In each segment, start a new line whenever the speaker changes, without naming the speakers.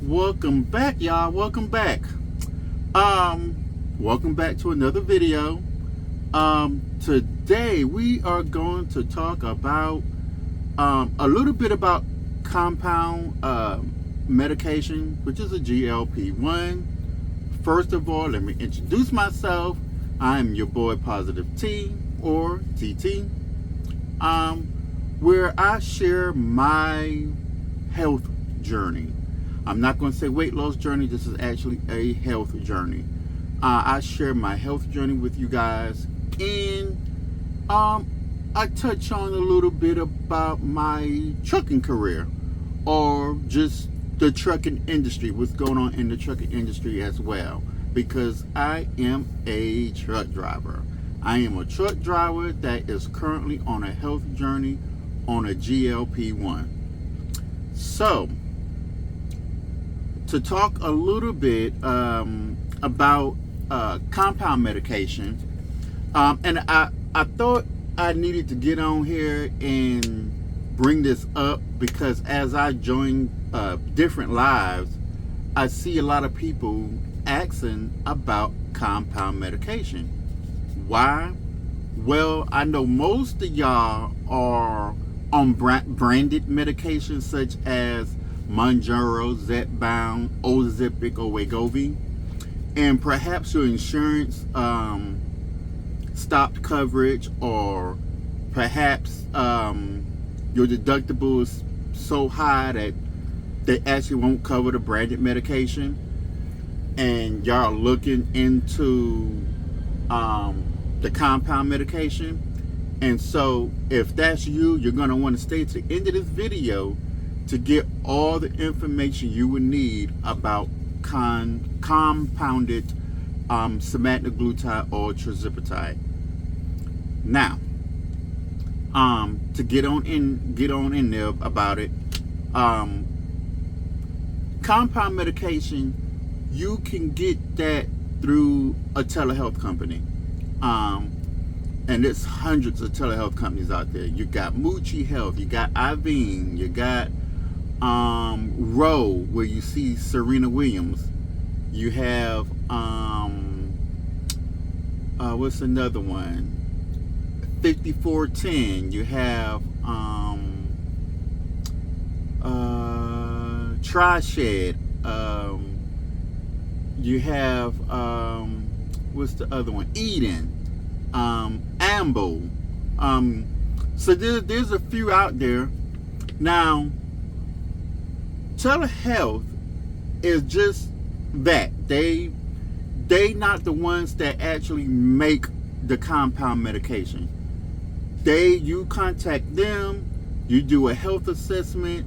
Welcome back, y'all. Welcome back. Welcome back to another video. Today we are going to talk about a little bit about compound medication, which is a GLP1. First of all, let me introduce myself. I am your boy Positive T, or TT, where I share my health journey. I'm not going to say weight loss journey. This is actually a health journey. I share my health journey with you guys, and I touch on a little bit about my trucking career, or just the trucking industry, what's going on in the trucking industry as well, because I am a truck driver. I am a truck driver that is currently on a health journey on a GLP1. So, to talk a little bit about compound medication, and I thought I needed to get on here and bring this up because as I join different lives, I see a lot of people asking about compound medication. Why? Well, I know most of y'all are on branded medications such as Mounjaro, Zepbound, Ozempic, or Wegovy, and perhaps your insurance stopped coverage, or perhaps your deductible is so high that they actually won't cover the branded medication, and y'all are looking into the compound medication. And so if that's you, you're going to want to stay to the end of this video to get all the information you would need about compounded semaglutide or tirzepatide. Now, to get on in there about it, compound medication, you can get that through a telehealth company, and there's hundreds of telehealth companies out there. You got Muchi Health, you got Iveen, you got Row, where you see Serena Williams. You have what's another one? 5410. You have TriShed. You have what's the other one? Eden. Ambo. So there's a few out there. Now, telehealth is just that. They not the ones that actually make the compound medication. You contact them, you do a health assessment,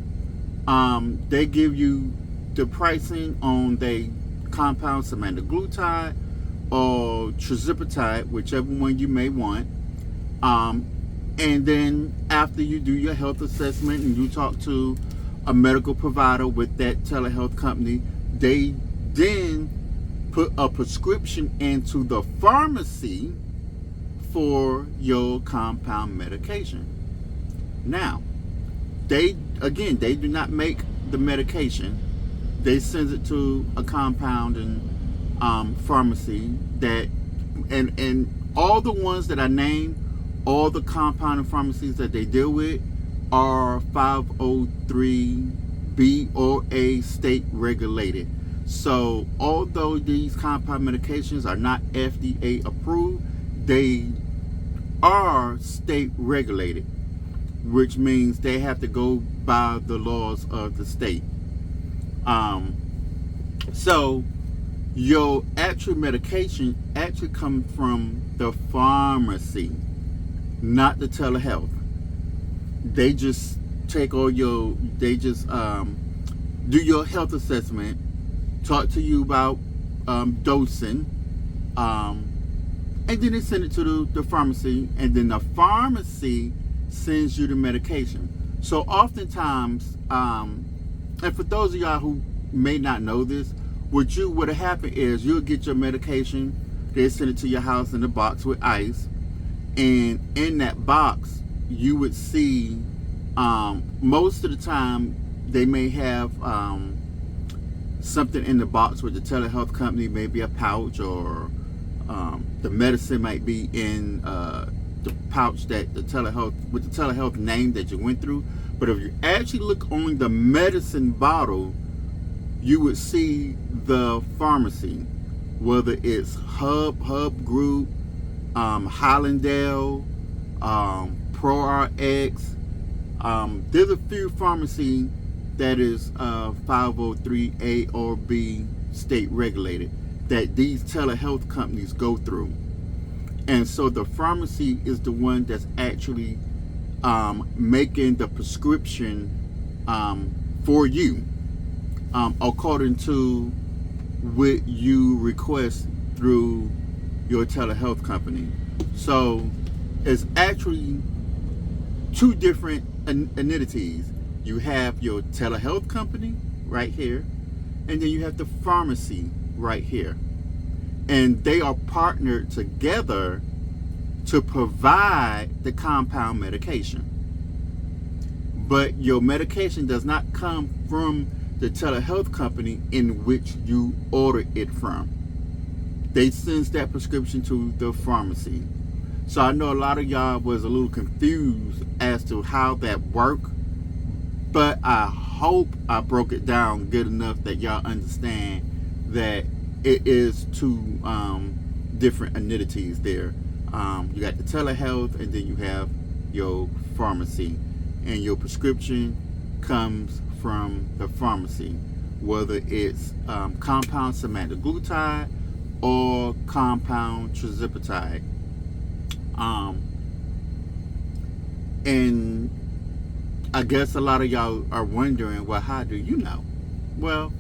they give you the pricing on the compound semaglutide or tirzepatide, whichever one you may want, and then after you do your health assessment and you talk to a medical provider with that telehealth company, they then put a prescription into the pharmacy for your compound medication. Now, they do not make the medication. They send it to a compounding pharmacy that, and all the ones that I named, all the compounding pharmacies that they deal with are 503B or A state regulated. So although these compound medications are not FDA approved, they are state regulated, which means they have to go by the laws of the state. So your actual medication actually comes from the pharmacy, not the telehealth. They just take all they just do your health assessment, talk to you about dosing, and then they send it to the pharmacy, and then the pharmacy sends you the medication. So oftentimes, and for those of y'all who may not know this, what would happen is you'll get your medication, they send it to your house in a box with ice, and in that box you would see most of the time they may have something in the box with the telehealth company, maybe a pouch, or the medicine might be in the pouch that the telehealth name that you went through. But if you actually look on the medicine bottle, you would see the pharmacy, whether it's Hub Group, Hollandale, ProRx. There's a few pharmacy that is 503A or B state regulated that these telehealth companies go through. And so the pharmacy is the one that's actually making the prescription for you, according to what you request through your telehealth company. So it's actually two different entities. You have your telehealth company right here, and then you have the pharmacy right here. And they are partnered together to provide the compound medication. But your medication does not come from the telehealth company in which you order it from. They send that prescription to the pharmacy. So I know a lot of y'all was a little confused as to how that worked, but I hope I broke it down good enough that y'all understand that it is two different entities there. You got the telehealth, and then you have your pharmacy, and your prescription comes from the pharmacy, whether it's compound semaglutide or compound tirzepatide. And I guess a lot of y'all are wondering, well, how do you know? Well,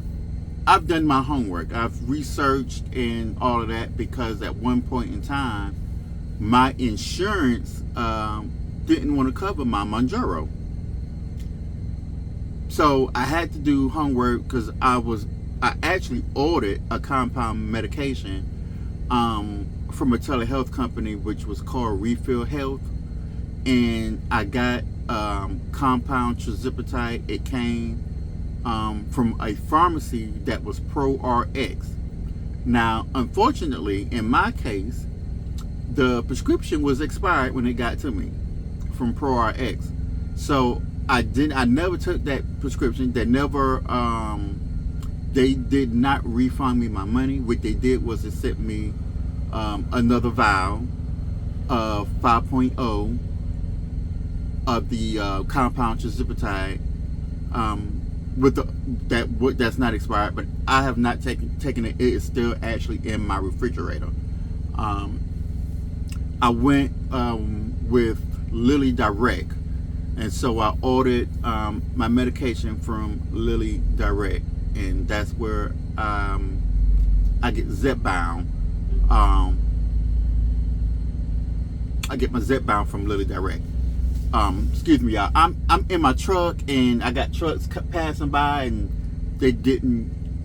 I've done my homework. I've researched and all of that, because at one point in time, my insurance didn't want to cover my Mounjaro. So I had to do homework, because I actually ordered a compound medication from a telehealth company, which was called Refill Health, and I got compound tirzepatide. It came from a pharmacy that was ProRx. Now, unfortunately, in my case, the prescription was expired when it got to me from ProRx. So I never took that prescription. They did not refund me my money. What they did was it sent me another vial of 5.0 of the compound tirzepatide that's not expired, but I have not taken it. It is still actually in my refrigerator. I went with Lilly Direct, and so I ordered my medication from Lilly Direct, and that's where I get Zepbound. I get my Zepbound from Lilly Direct. Excuse me, y'all. I'm in my truck, and I got trucks passing by, and they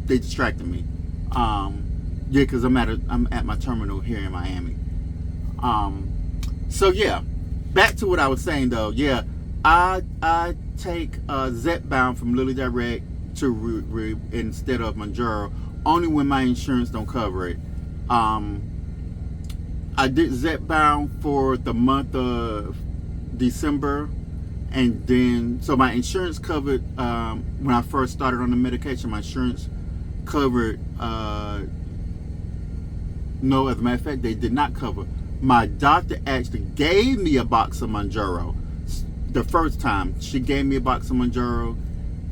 distracted me. Yeah, because I'm at my terminal here in Miami. So yeah, back to what I was saying though. Yeah, I take Zepbound from Lilly Direct to instead of Mounjaro, only when my insurance don't cover it. I did Zepbound for the month of December, and then so my insurance covered when I first started on the medication. My insurance covered no, as a matter of fact, they did not cover. My doctor actually gave me a box of Mounjaro the first time. She gave me a box of Mounjaro,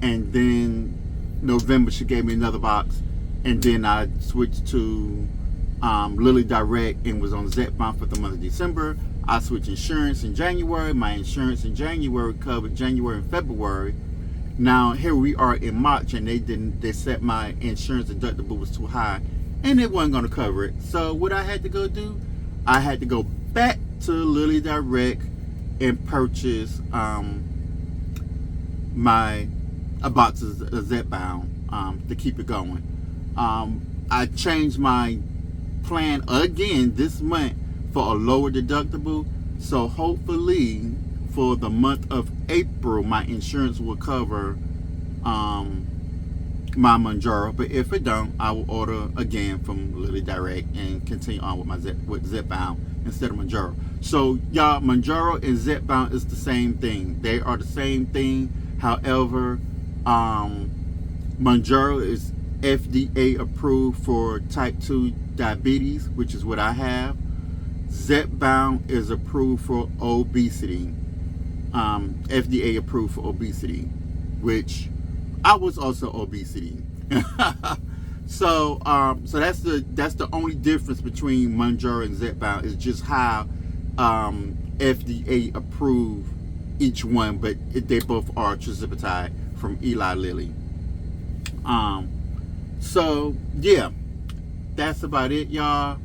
and then November she gave me another box, and then I switched to Lilly Direct and was on Zepbound for the month of December. I switched insurance in January. My insurance in January covered January and February. Now here we are in March, and they said my insurance deductible was too high, and it wasn't going to cover it. So what I had to go do, I had to go back to Lilly Direct and purchase a box of Zepbound to keep it going. I changed my plan again this month for a lower deductible, so hopefully for the month of April my insurance will cover my Manjaro. But if it don't, I will order again from Lily Direct and continue on with my Zipbound instead of Manjaro. So y'all, Manjaro and Zipbound is the same thing. They are the same thing. However, Manjaro is FDA approved for type 2 diabetes, which is what I have. Zipbound is approved for obesity. FDA approved for obesity, which I was also obesity. So that's the only difference between Manjaro and Zipbound, is just how FDA approved each one, but they both are tirzepatide from Eli Lilly. So yeah, that's about it, y'all.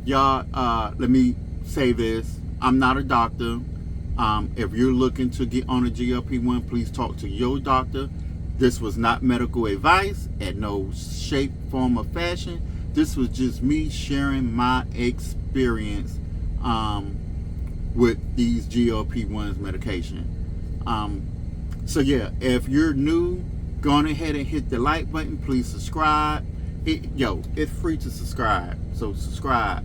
Let me say this. I'm not a doctor. If you're looking to get on a GLP-1, please talk to your doctor. This was not medical advice in no shape, form, or fashion. This was just me sharing my experience with these GLP-1's medication. So yeah, if you're new, go on ahead and hit the like button. Please subscribe. It's free to subscribe, so subscribe.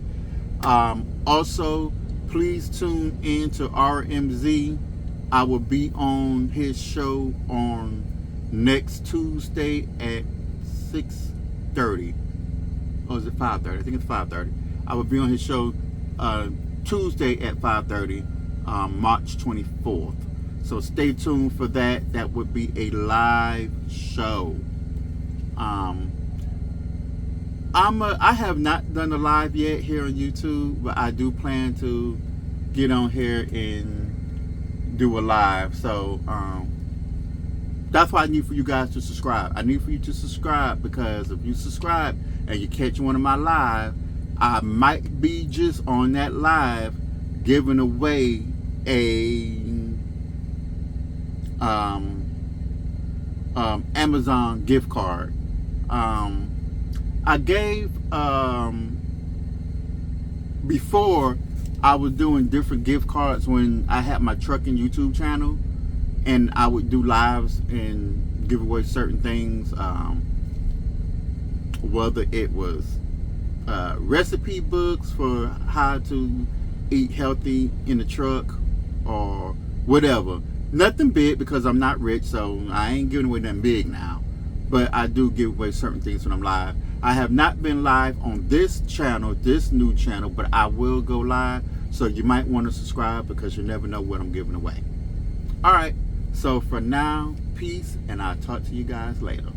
Also, please tune in to RMZ. I will be on his show on next Tuesday at 6:30. Or is it 5:30? I think it's 5:30. I will be on his show Tuesday at 5:30, March 24th. So stay tuned for that. That would be a live show. I have not done a live yet here on YouTube, but I do plan to get on here and do a live. So that's why I need for you guys to subscribe. I need for you to subscribe, because if you subscribe and you catch one of my live, I might be just on that live giving away a Amazon gift card. I gave before, I was doing different gift cards when I had my trucking YouTube channel, and I would do lives and give away certain things, whether it was recipe books for how to eat healthy in the truck or whatever. Nothing big, because I'm not rich, so I ain't giving away nothing big now. But I do give away certain things when I'm live. I have not been live on this channel, this new channel, but I will go live. So you might want to subscribe, because you never know what I'm giving away. All right. So for now, peace, and I'll talk to you guys later.